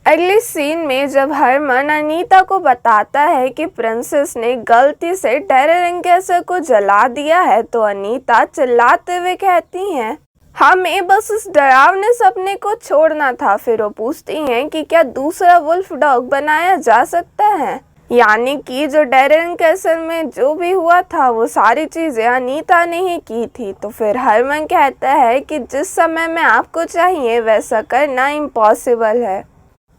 अगले सीन में जब हरमन अनीता को बताता है कि प्रिंसेस ने गलती से टेररिंग कैसर को जला दिया है तो अनीता चिल्लाते हुए कहती हैं, हमें बस उस डरावने सपने को छोड़ना था। फिर वो पूछती हैं कि क्या दूसरा वुल्फ डॉग बनाया जा सकता है, यानी कि जो टेररिंग कैसल में जो भी हुआ था वो सारी चीज़ें अनीता ने ही की थी। तो फिर हरमन कहता है कि जिस समय में आपको चाहिए वैसा करना इम्पॉसिबल है।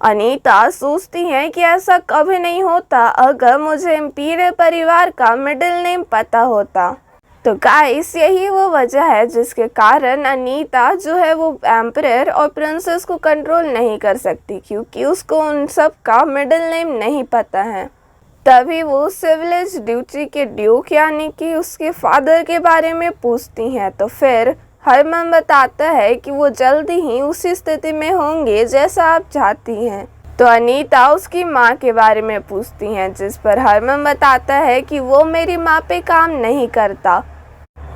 अनीता सोचती है कि ऐसा कभी नहीं होता अगर मुझे इम्पीरियल परिवार का मिडिल नेम पता होता। तो गाइस यही वो वजह है जिसके कारण अनीता जो है वो एम्परर और प्रिंसेस को कंट्रोल नहीं कर सकती, क्योंकि उसको उन सब का मिडिल नेम नहीं पता है। तभी वो सिविलेज ड्यूटी के ड्यूक यानी कि उसके फादर के बारे में पूछती हैं। तो फिर हरमन बताता है कि वो जल्दी ही उसी स्थिति में होंगे जैसा आप चाहती हैं। तो अनीता उसकी माँ के बारे में पूछती हैं, जिस पर हरमन बताता है कि वो मेरी माँ पे काम नहीं करता।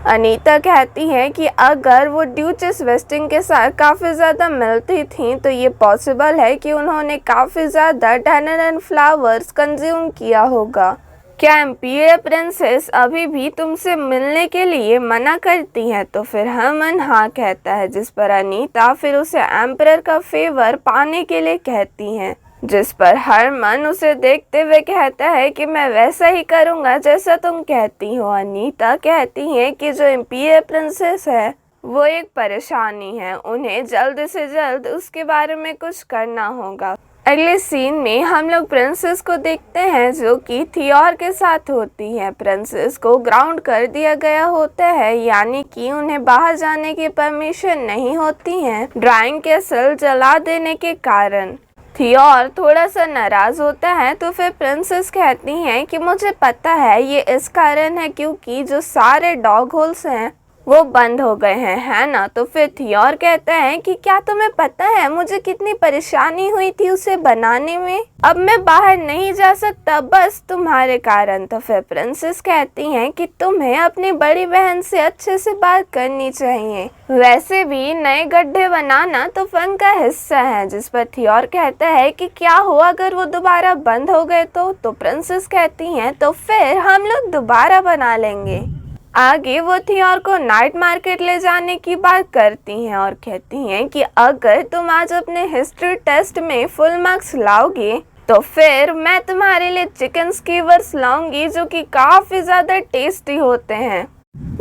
अनीता कहती है कि अगर वो ड्यूचेस वेस्टिंग के साथ काफ़ी ज़्यादा मिलती थी तो ये पॉसिबल है कि उन्होंने काफ़ी ज़्यादा टैनर एंड फ्लावर्स कंज्यूम किया होगा। क्या इम्पीरियल प्रिंसेस अभी भी तुमसे मिलने के लिए मना करती हैं? तो फिर हरमन हाँ कहता है, जिस पर अनीता फिर उसे एम्परर का फेवर पाने के लिए कहती हैं, जिस पर हरमन उसे देखते हुए कहता है कि मैं वैसा ही करूँगा जैसा तुम कहती हो। अनीता कहती है कि जो इम्पीरियल प्रिंसेस है वो एक परेशानी है, उन्हें जल्द से जल्द उसके बारे में कुछ करना होगा। अगले सीन में हम लोग प्रिंसेस को देखते हैं जो कि थियोर के साथ होती है। प्रिंसेस को ग्राउंड कर दिया गया होता है, यानी कि उन्हें बाहर जाने की परमिशन नहीं होती है ड्राइंग कैसल जला देने के कारण। थियोर थोड़ा सा नाराज होता है। तो फिर प्रिंसेस कहती हैं कि मुझे पता है ये इस कारण है क्योंकि जो सारे डॉग होल्स हैं वो बंद हो गए हैं, है ना। तो फिर थियोर कहता है कि क्या तुम्हें पता है मुझे कितनी परेशानी हुई थी उसे बनाने में, अब मैं बाहर नहीं जा सकता बस तुम्हारे कारण। तो फिर प्रिंसेस कहती हैं कि तुम्हें अपनी बड़ी बहन से अच्छे से बात करनी चाहिए, वैसे भी नए गड्ढे बनाना तो फन का हिस्सा है। जिस पर थियोर कहता है कि क्या हुआ अगर वो दोबारा बंद हो गए तो प्रिंसेस कहती हैं तो फिर हम लोग दोबारा बना लेंगे। आगे वो थियोर को नाइट मार्केट ले जाने की बात करती हैं और कहती हैं कि अगर तुम आज अपने हिस्ट्री टेस्ट में फुल मार्क्स लाओगे तो फिर मैं तुम्हारे लिए चिकन स्कीवर्स लाऊंगी जो कि काफ़ी ज़्यादा टेस्टी होते हैं।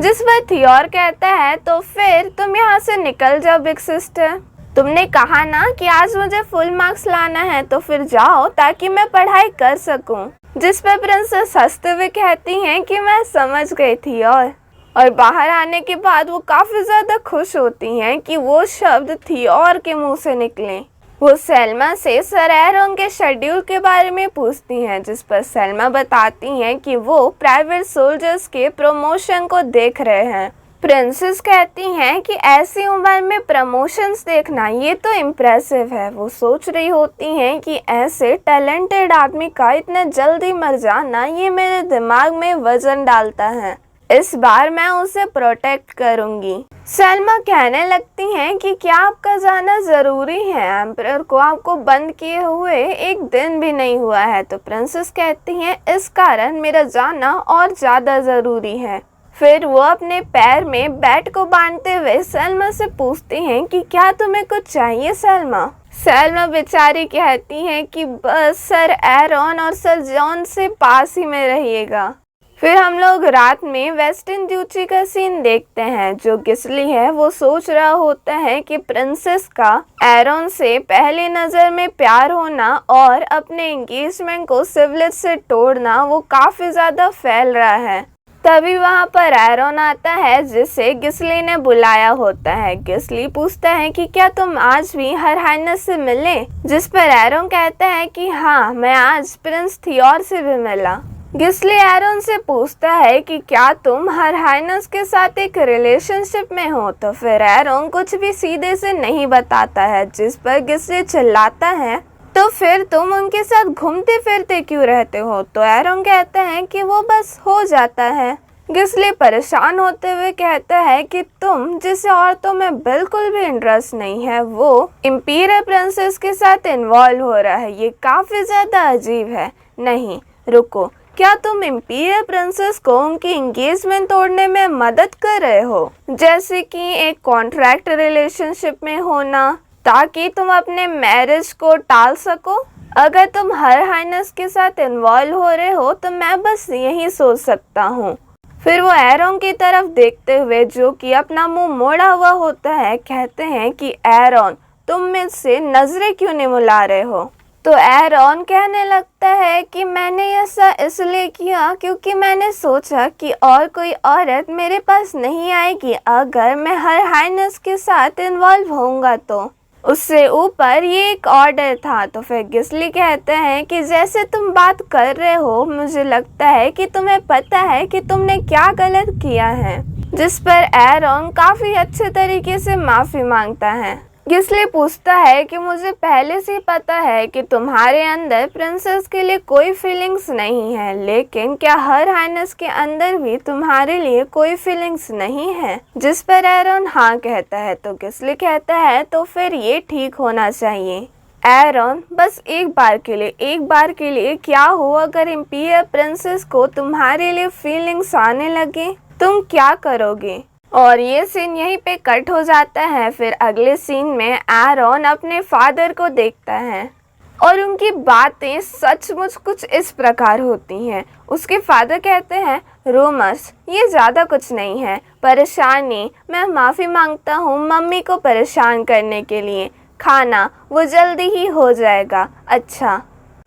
जिस पर थियोर कहता है तो फिर तुम यहाँ से निकल जाओ बिग सिस्टर, तुमने कहा ना कि आज मुझे फुल मार्क्स लाना है तो फिर जाओ ताकि मैं पढ़ाई कर सकूं। जिस पर प्रिंसेस हंसते हुए कहती हैं कि मैं समझ गई थी। और बाहर आने के बाद वो काफ़ी ज़्यादा खुश होती हैं कि वो शब्द थियोर के मुंह से निकले। वो सेल्मा से सर एरोन के शेड्यूल के बारे में पूछती हैं, जिस पर सेल्मा बताती हैं कि वो प्राइवेट सोल्जर्स के प्रमोशन को देख रहे हैं। प्रिंसेस कहती हैं कि ऐसी उम्र में प्रमोशंस देखना ये तो इम्प्रेसिव है। वो सोच रही होती हैं कि ऐसे टैलेंटेड आदमी का इतने जल्दी मर जाना ये मेरे दिमाग में वजन डालता है, इस बार मैं उसे प्रोटेक्ट करूंगी। सलमा कहने लगती हैं कि क्या आपका जाना ज़रूरी है, एम्परर को आपको बंद किए हुए एक दिन भी नहीं हुआ है। तो प्रिंसेस कहती हैं इस कारण मेरा जाना और ज़्यादा ज़रूरी है। फिर वो अपने पैर में बैट को बांधते हुए सलमा से पूछती हैं कि क्या तुम्हें कुछ चाहिए सलमा। सलमा बेचारी कहती हैं कि बस सर एरोन और सर जॉन से पास ही में रहिएगा। फिर हम लोग रात में वेस्टर्न ड्यूटी का सीन देखते हैं। जो गिस्ली है वो सोच रहा होता है कि प्रिंसेस का एरोन से पहली नज़र में प्यार होना और अपने एंगेजमेंट को सिविलेज से तोड़ना वो काफ़ी ज़्यादा फैल रहा है। तभी वहाँ पर एरोन आता है जिसे गिस्ली ने बुलाया होता है। गिस्ली पूछता है कि क्या तुम आज भी हर हाइनेस से मिले, जिस पर एरोन कहता है कि हाँ मैं आज प्रिंस थियोर से भी मिला। गिस्ली एरोन से पूछता है कि क्या तुम हर हाइनेस के साथ एक रिलेशनशिप में हो। तो फिर एरोन कुछ भी सीधे से नहीं बताता है, जिस पर गिस्ली चिल्लाता है तो फिर तुम उनके साथ घूमते फिरते क्यों रहते हो। तो एरोन कहता है कि वो बस हो जाता है। गिस्ली परेशान होते हुए कहता है कि तुम जिस औरतों में बिल्कुल भी इंटरेस्ट नहीं है वो इंपीरियल प्रिंसेस के साथ इन्वॉल्व हो रहा है। ये काफी ज्यादा अजीब है। नहीं रुको, क्या तुम इंपीरियल प्रिंसेस को उनकी एंगेजमेंट तोड़ने में मदद कर रहे हो, जैसे कि एक कॉन्ट्रैक्ट रिलेशनशिप में होना, ताकि तुम अपने मैरिज को टाल सको? अगर तुम हर हाइनेस के साथ इन्वॉल्व हो रहे हो तो मैं बस यही सोच सकता हूँ। फिर वो एरॉन की तरफ देखते हुए, जो कि अपना मुंह मोड़ा हुआ होता है, कहते हैं कि एरॉन तुम मुझसे नजरें क्यों नहीं मिला रहे हो? तो एरॉन कहने लगता है कि मैंने ऐसा इसलिए किया क्योंकि मैंने सोचा कि और कोई औरत मेरे पास नहीं आएगी अगर मैं हर हाइनेस के साथ इन्वॉल्व होऊंगा। तो उससे ऊपर ये एक ऑर्डर था। तो फिर गिस्ली कहते हैं कि जैसे तुम बात कर रहे हो मुझे लगता है कि तुम्हें पता है कि तुमने क्या गलत किया है, जिस पर एरॉन काफी अच्छे तरीके से माफी मांगता है। गिस्ली पूछता है कि मुझे पहले से ही पता है कि तुम्हारे अंदर प्रिंसेस के लिए कोई फीलिंग्स नहीं है, लेकिन क्या हर हाइनेस के अंदर भी तुम्हारे लिए कोई फीलिंग्स नहीं है? जिस पर एरॉन हाँ कहता है। तो गिस्ली कहता है तो फिर ये ठीक होना चाहिए। एरॉन बस एक बार के लिए क्या हो अगर इंपीरियल प्रिंसेस को तुम्हारे लिए फीलिंग्स आने लगे, तुम क्या करोगे? और ये सीन यहीं पे कट हो जाता है। फिर अगले सीन में एरॉन अपने फादर को देखता है और उनकी बातें सचमुच कुछ इस प्रकार होती हैं। उसके फादर कहते हैं, रूमर्स ये ज़्यादा कुछ नहीं है, परेशानी, मैं माफ़ी मांगता हूँ मम्मी को परेशान करने के लिए, खाना वो जल्दी ही हो जाएगा। अच्छा,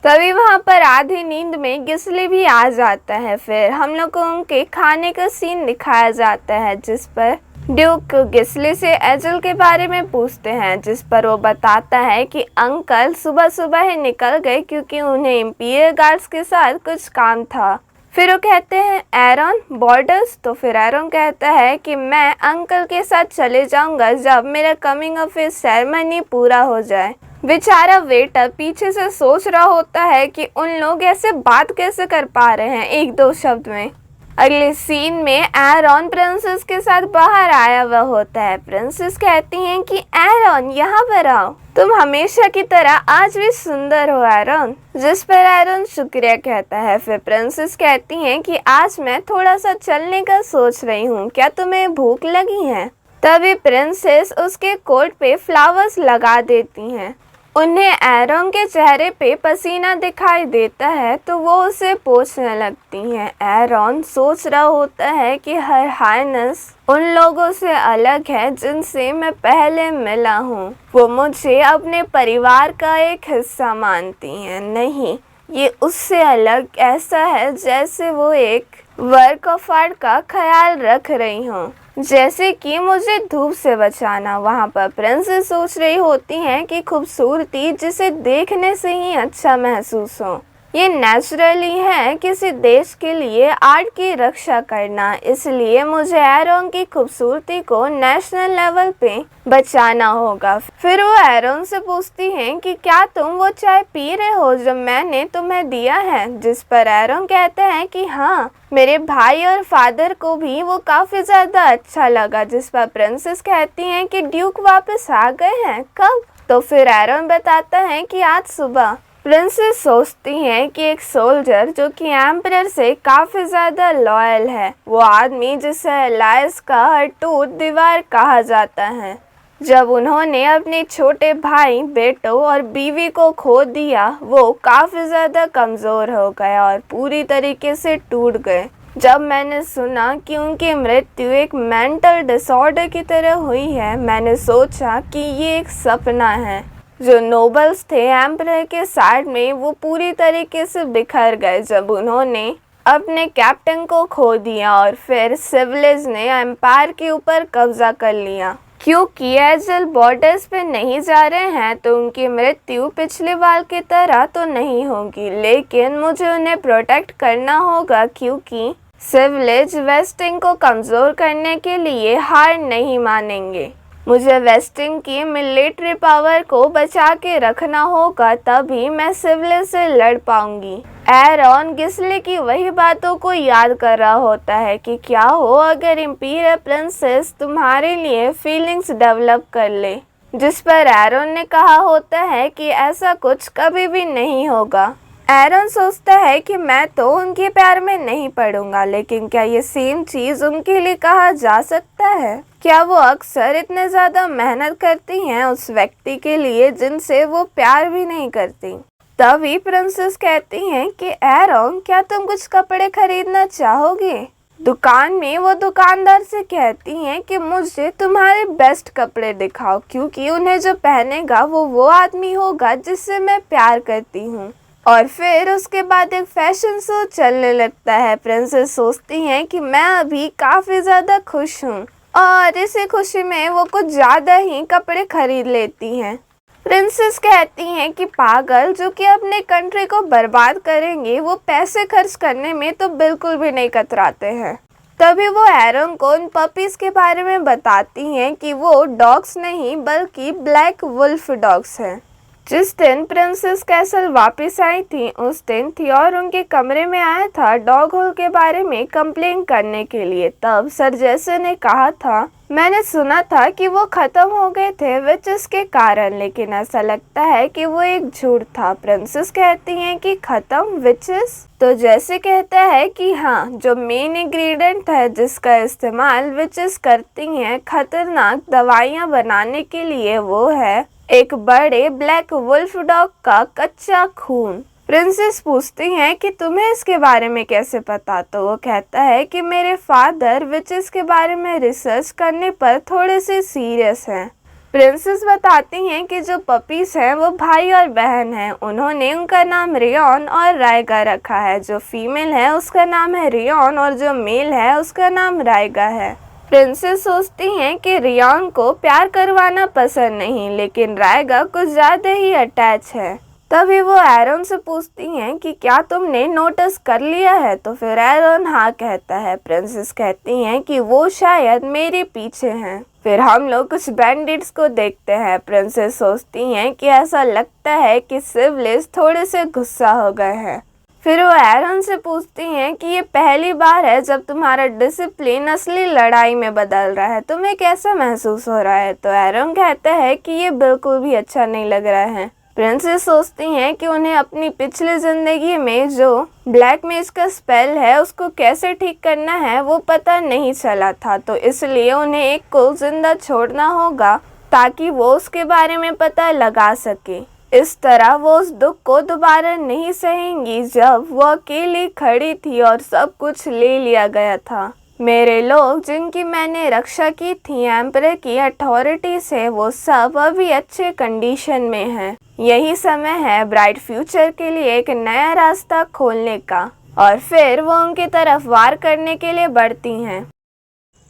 तभी वहाँ पर आधी नींद में गिस्ली भी आ जाता है। फिर हम लोग को उनके खाने का सीन दिखाया जाता है, जिस पर ड्यूक गिस्ली से एजल के बारे में पूछते हैं, जिस पर वो बताता है कि अंकल सुबह सुबह ही निकल गए क्योंकि उन्हें इंपीरियल गार्ड्स के साथ कुछ काम था। फिर वो कहते हैं एरॉन बॉर्डर्स? तो फिर एरॉन कहता है कि मैं अंकल के साथ चले जाऊंगा जब मेरा कमिंग ऑफ एज सेरेमनी पूरा हो जाए। बेचारा वेटर पीछे से सोच रहा होता है कि उन लोग ऐसे बात कैसे कर पा रहे हैं एक दो शब्द में। अगले सीन में एरॉन प्रिंसेस के साथ बाहर आया हुआ होता है। प्रिंसेस कहती हैं कि एरॉन यहाँ पर आओ, तुम हमेशा की तरह आज भी सुंदर हो एरॉन। जिस पर एरॉन शुक्रिया कहता है। फिर प्रिंसेस कहती हैं कि आज मैं थोड़ा सा चलने का सोच रही हूँ, क्या तुम्हें भूख लगी है? तभी प्रिंसेस उसके कोट पे फ्लावर्स लगा देती हैं। उन्हें एरॉन के चेहरे पे पसीना दिखाई देता है तो वो उसे पोंछने लगती हैं। एरॉन सोच रहा होता है कि हर हाइनेस उन लोगों से अलग है जिनसे मैं पहले मिला हूँ। वो मुझे अपने परिवार का एक हिस्सा मानती हैं। नहीं, ये उससे अलग ऐसा है जैसे वो एक वर्क ऑफ आर्ट का ख्याल रख रही हूँ, जैसे कि मुझे धूप से बचाना। वहाँ पर प्रिंसेस सोच रही होती हैं कि खूबसूरती जिसे देखने से ही अच्छा महसूस हो, ये नेचुरली है किसी देश के लिए आर्ट की रक्षा करना। इसलिए मुझे एरॉन की खूबसूरती को नेशनल लेवल पे बचाना होगा। फिर वो एरॉन से पूछती हैं कि क्या तुम वो चाय पी रहे हो जो मैंने तुम्हें दिया है? जिस पर एरॉन कहता है कि हाँ, मेरे भाई और फादर को भी वो काफ़ी ज़्यादा अच्छा लगा। जिस पर प्रिंसेस कहती हैं कि ड्यूक वापस आ गए हैं, कब? तो फिर एरॉन बताता है कि आज सुबह। प्रिंसेस सोचती हैं कि एक सोल्जर जो कि एम्परर से काफ़ी ज़्यादा लॉयल है, वो आदमी जिसे एलाइस का अटूट दीवार कहा जाता है, जब उन्होंने अपने छोटे भाई, बेटों और बीवी को खो दिया, वो काफ़ी ज़्यादा कमज़ोर हो गए और पूरी तरीके से टूट गए। जब मैंने सुना कि उनकी मृत्यु एक मेंटल डिसऑर्डर की तरह हुई है, मैंने सोचा कि ये एक सपना है। जो नोबल्स थे एम्परर के साइड में, वो पूरी तरीके से बिखर गए जब उन्होंने अपने कैप्टन को खो दिया और फिर सिविलिज ने एम्पायर के ऊपर कब्जा कर लिया। क्योंकि एजल बॉर्डर्स पे नहीं जा रहे हैं तो उनकी मृत्यु पिछले बार की तरह तो नहीं होगी, लेकिन मुझे उन्हें प्रोटेक्ट करना होगा क्योंकि सिविलिज वेस्टिंग को कमज़ोर करने के लिए हार नहीं मानेंगे। मुझे वेस्टिंग की मिलिट्री पावर को बचा के रखना होगा, तभी मैं सिविल से लड़ पाऊंगी। एरॉन गिस्ली की वही बातों को याद कर रहा होता है कि क्या हो अगर इंपीरियल प्रिंसेस तुम्हारे लिए फीलिंग्स डेवलप कर ले, जिस पर एरॉन ने कहा होता है कि ऐसा कुछ कभी भी नहीं होगा। एरॉन सोचता है कि मैं तो उनके प्यार में नहीं पड़ूंगा, लेकिन क्या ये सेम चीज उनके लिए कहा जा सकता है? क्या वो अक्सर इतने ज्यादा मेहनत करती हैं उस व्यक्ति के लिए जिनसे वो प्यार भी नहीं करती? तभी प्रिंसेस कहती हैं कि एरॉन, क्या तुम कुछ कपड़े खरीदना चाहोगे? दुकान में वो दुकानदार से कहती हैं कि मुझे तुम्हारे बेस्ट कपड़े दिखाओ, क्योंकि उन्हें जो पहनेगा वो आदमी होगा जिससे मैं प्यार करती हूँ। और फिर उसके बाद एक फैशन शो चलने लगता है। प्रिंसेस सोचती हैं कि मैं अभी काफ़ी ज़्यादा खुश हूँ, और इसी खुशी में वो कुछ ज़्यादा ही कपड़े खरीद लेती हैं। प्रिंसेस कहती हैं कि पागल जो कि अपने कंट्री को बर्बाद करेंगे, वो पैसे खर्च करने में तो बिल्कुल भी नहीं कतराते हैं। तभी वो एरॉन को उन पपीज़ के बारे में बताती हैं कि वो डॉग्स नहीं बल्कि ब्लैक वुल्फ डॉग्स हैं। जिस दिन प्रिंसेस कैसल वापस आई थी, उस दिन थियोर उनके कमरे में आया था डॉग होल के बारे में कंप्लेन करने के लिए। तब सर जैसे ने कहा था, मैंने सुना था कि वो खत्म हो गए थे विचेस के कारण, लेकिन ऐसा लगता है कि वो एक झूठ था। प्रिंसेस कहती हैं कि खत्म विचेस? तो जैसे कहता है कि हाँ, जो मेन इंग्रेडिएंट है जिसका इस्तेमाल विचेस करती हैं खतरनाक दवाइयाँ बनाने के लिए, वो है एक बड़े ब्लैक वुल्फ डॉग का कच्चा खून। प्रिंसेस पूछती हैं कि तुम्हें इसके बारे में कैसे पता? तो वो कहता है कि मेरे फादर विचेस के बारे में रिसर्च करने पर थोड़े से सीरियस हैं। प्रिंसेस बताती हैं कि जो पपीज हैं वो भाई और बहन हैं। उन्होंने उनका नाम रियॉन और रायगा रखा है। जो फीमेल है उसका नाम है रियॉन और जो मेल है उसका नाम रायगा है। प्रिंसेस सोचती हैं कि रियॉन को प्यार करवाना पसंद नहीं, लेकिन रायगा कुछ ज़्यादा ही अटैच है। तभी वो एरॉन से पूछती हैं कि क्या तुमने नोटिस कर लिया है? तो फिर एरॉन हाँ कहता है। प्रिंसेस कहती हैं कि वो शायद मेरे पीछे हैं। फिर हम लोग कुछ बैंडिट्स को देखते हैं। प्रिंसेस सोचती हैं कि ऐसा लगता है कि सिविलियंस थोड़े से गुस्सा हो गए हैं। फिर वो एरॉन से पूछती हैं कि ये पहली बार है जब तुम्हारा डिसिप्लिन असली लड़ाई में बदल रहा है, तुम्हें कैसा महसूस हो रहा है? तो एरॉन कहता है कि ये बिल्कुल भी अच्छा नहीं लग रहा है। प्रिंसेस सोचती हैं कि उन्हें अपनी पिछली ज़िंदगी में जो ब्लैक मेज का स्पेल है उसको कैसे ठीक करना है वो पता नहीं चला था, तो इसलिए उन्हें एक को जिंदा छोड़ना होगा ताकि वो उसके बारे में पता लगा सके। इस तरह वो उस दुख को दोबारा नहीं सहेंगी जब वो अकेली खड़ी थी और सब कुछ ले लिया गया था। मेरे लोग जिनकी मैंने रक्षा की थी एम्परर की अथॉरिटी से, वो सब अभी अच्छे कंडीशन में हैं। यही समय है ब्राइट फ्यूचर के लिए एक नया रास्ता खोलने का। और फिर वो उनकी तरफ वार करने के लिए बढ़ती हैं।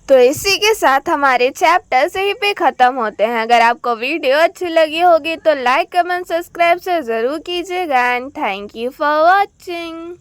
तो इसी के साथ हमारे चैप्टर्स यहीं पे ख़त्म होते हैं। अगर आपको वीडियो अच्छी लगी होगी तो लाइक कमेंट सब्सक्राइब से ज़रूर कीजिएगा। And thank you for watching.